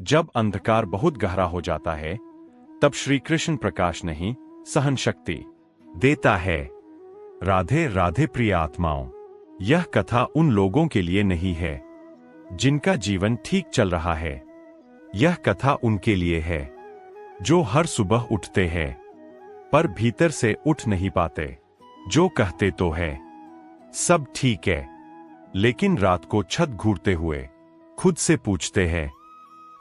जब अंधकार बहुत गहरा हो जाता है तब श्री कृष्ण प्रकाश नहीं, सहन शक्ति देता है। राधे राधे प्रिय आत्माओं, यह कथा उन लोगों के लिए नहीं है जिनका जीवन ठीक चल रहा है। यह कथा उनके लिए है जो हर सुबह उठते हैं पर भीतर से उठ नहीं पाते, जो कहते तो है सब ठीक है, लेकिन रात को छत घूरते हुए खुद से पूछते हैं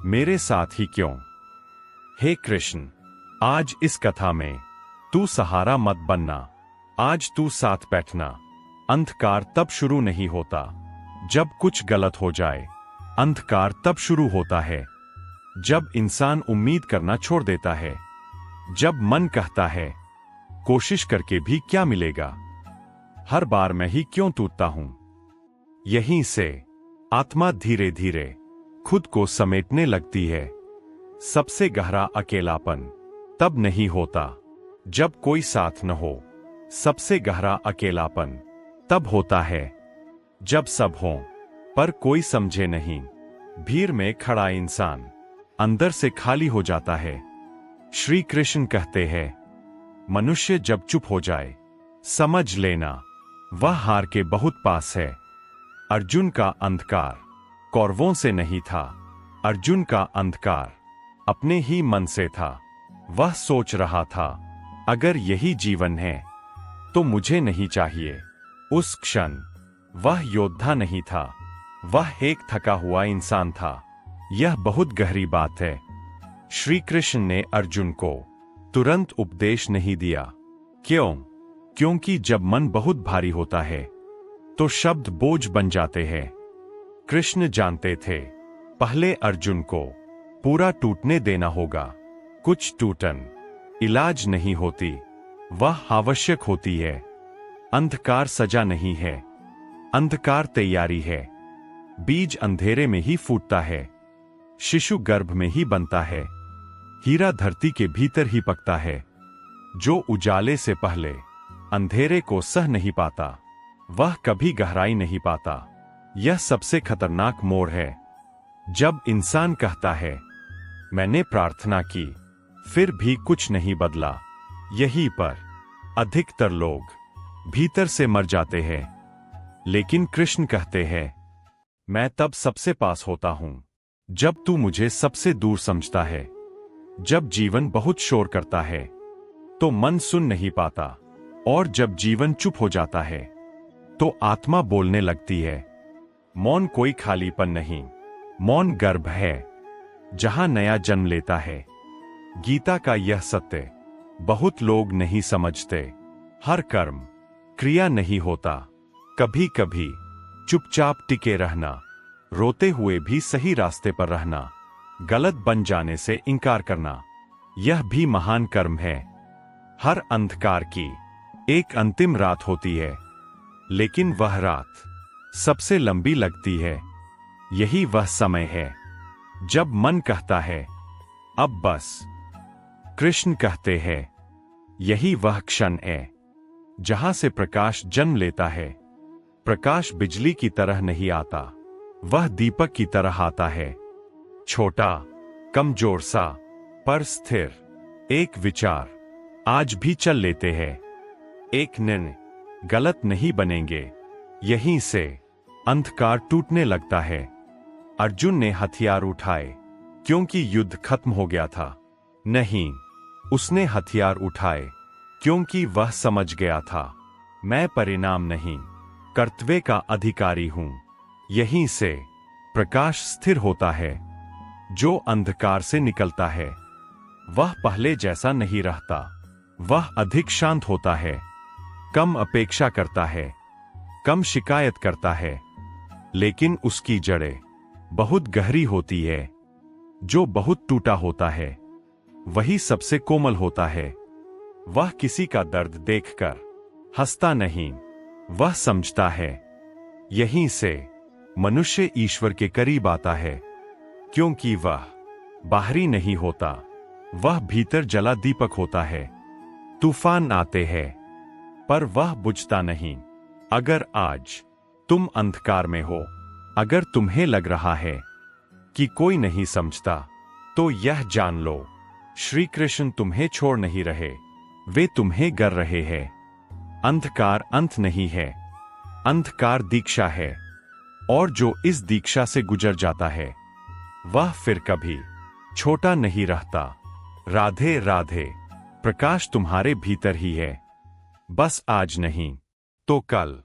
मेरे साथ ही क्यों। हे कृष्ण, आज इस कथा में तू सहारा मत बनना, आज तू साथ बैठना। अंधकार तब शुरू नहीं होता जब कुछ गलत हो जाए, अंधकार तब शुरू होता है जब इंसान उम्मीद करना छोड़ देता है, जब मन कहता है कोशिश करके भी क्या मिलेगा, हर बार मैं ही क्यों टूटता हूं। यहीं से आत्मा धीरे धीरे खुद को समेटने लगती है। सबसे गहरा अकेलापन तब नहीं होता जब कोई साथ न हो, सबसे गहरा अकेलापन तब होता है जब सब हों पर कोई समझे नहीं। भीड़ में खड़ा इंसान अंदर से खाली हो जाता है। श्री कृष्ण कहते हैं मनुष्य जब चुप हो जाए समझ लेना वह हार के बहुत पास है। अर्जुन का अंधकार कौरवों से नहीं था, अर्जुन का अंधकार अपने ही मन से था। वह सोच रहा था अगर यही जीवन है तो मुझे नहीं चाहिए। उस क्षण वह योद्धा नहीं था, वह एक थका हुआ इंसान था। यह बहुत गहरी बात है। श्री कृष्ण ने अर्जुन को तुरंत उपदेश नहीं दिया। क्यों? क्योंकि जब मन बहुत भारी होता है तो शब्द बोझ बन जाते हैं। कृष्ण जानते थे पहले अर्जुन को पूरा टूटने देना होगा। कुछ टूटन इलाज नहीं होती, वह आवश्यक होती है। अंधकार सजा नहीं है, अंधकार तैयारी है। बीज अंधेरे में ही फूटता है, शिशु गर्भ में ही बनता है, हीरा धरती के भीतर ही पकता है। जो उजाले से पहले अंधेरे को सह नहीं पाता वह कभी गहराई नहीं पाता। यह सबसे खतरनाक मोड़ है जब इंसान कहता है मैंने प्रार्थना की फिर भी कुछ नहीं बदला। यहीं पर अधिकतर लोग भीतर से मर जाते हैं। लेकिन कृष्ण कहते हैं मैं तब सबसे पास होता हूं जब तू मुझे सबसे दूर समझता है। जब जीवन बहुत शोर करता है तो मन सुन नहीं पाता, और जब जीवन चुप हो जाता है तो आत्मा बोलने लगती है। मौन कोई खालीपन नहीं, मौन गर्भ है जहां नया जन्म लेता है। गीता का यह सत्य बहुत लोग नहीं समझते। हर कर्म क्रिया नहीं होता, कभी कभी चुपचाप टिके रहना, रोते हुए भी सही रास्ते पर रहना, गलत बन जाने से इनकार करना, यह भी महान कर्म है। हर अंधकार की एक अंतिम रात होती है, लेकिन वह रात सबसे लंबी लगती है। यही वह समय है जब मन कहता है अब बस। कृष्ण कहते हैं यही वह क्षण है जहां से प्रकाश जन्म लेता है। प्रकाश बिजली की तरह नहीं आता, वह दीपक की तरह आता है। छोटा, कमजोर सा, पर स्थिर। एक विचार आज भी चल लेते हैं, एक निर्णय गलत नहीं बनेंगे। यहीं से अंधकार टूटने लगता है। अर्जुन ने हथियार उठाए क्योंकि युद्ध खत्म हो गया था? नहीं, उसने हथियार उठाए क्योंकि वह समझ गया था मैं परिणाम नहीं, कर्तव्य का अधिकारी हूं। यहीं से प्रकाश स्थिर होता है। जो अंधकार से निकलता है वह पहले जैसा नहीं रहता, वह अधिक शांत होता है, कम अपेक्षा करता है, कम शिकायत करता है, लेकिन उसकी जड़ें बहुत गहरी होती है। जो बहुत टूटा होता है वही सबसे कोमल होता है। वह किसी का दर्द देखकर हंसता नहीं, वह समझता है। यहीं से मनुष्य ईश्वर के करीब आता है, क्योंकि वह बाहरी नहीं होता, वह भीतर जला दीपक होता है। तूफान आते हैं पर वह बुझता नहीं। अगर आज तुम अंधकार में हो, अगर तुम्हें लग रहा है कि कोई नहीं समझता, तो यह जान लो, श्री कृष्ण तुम्हें छोड़ नहीं रहे, वे तुम्हें गर रहे हैं। अंधकार अंत नहीं है, अंधकार दीक्षा है, और जो इस दीक्षा से गुजर जाता है वह फिर कभी छोटा नहीं रहता। राधे राधे। प्रकाश तुम्हारे भीतर ही है, बस आज नहीं तो कल।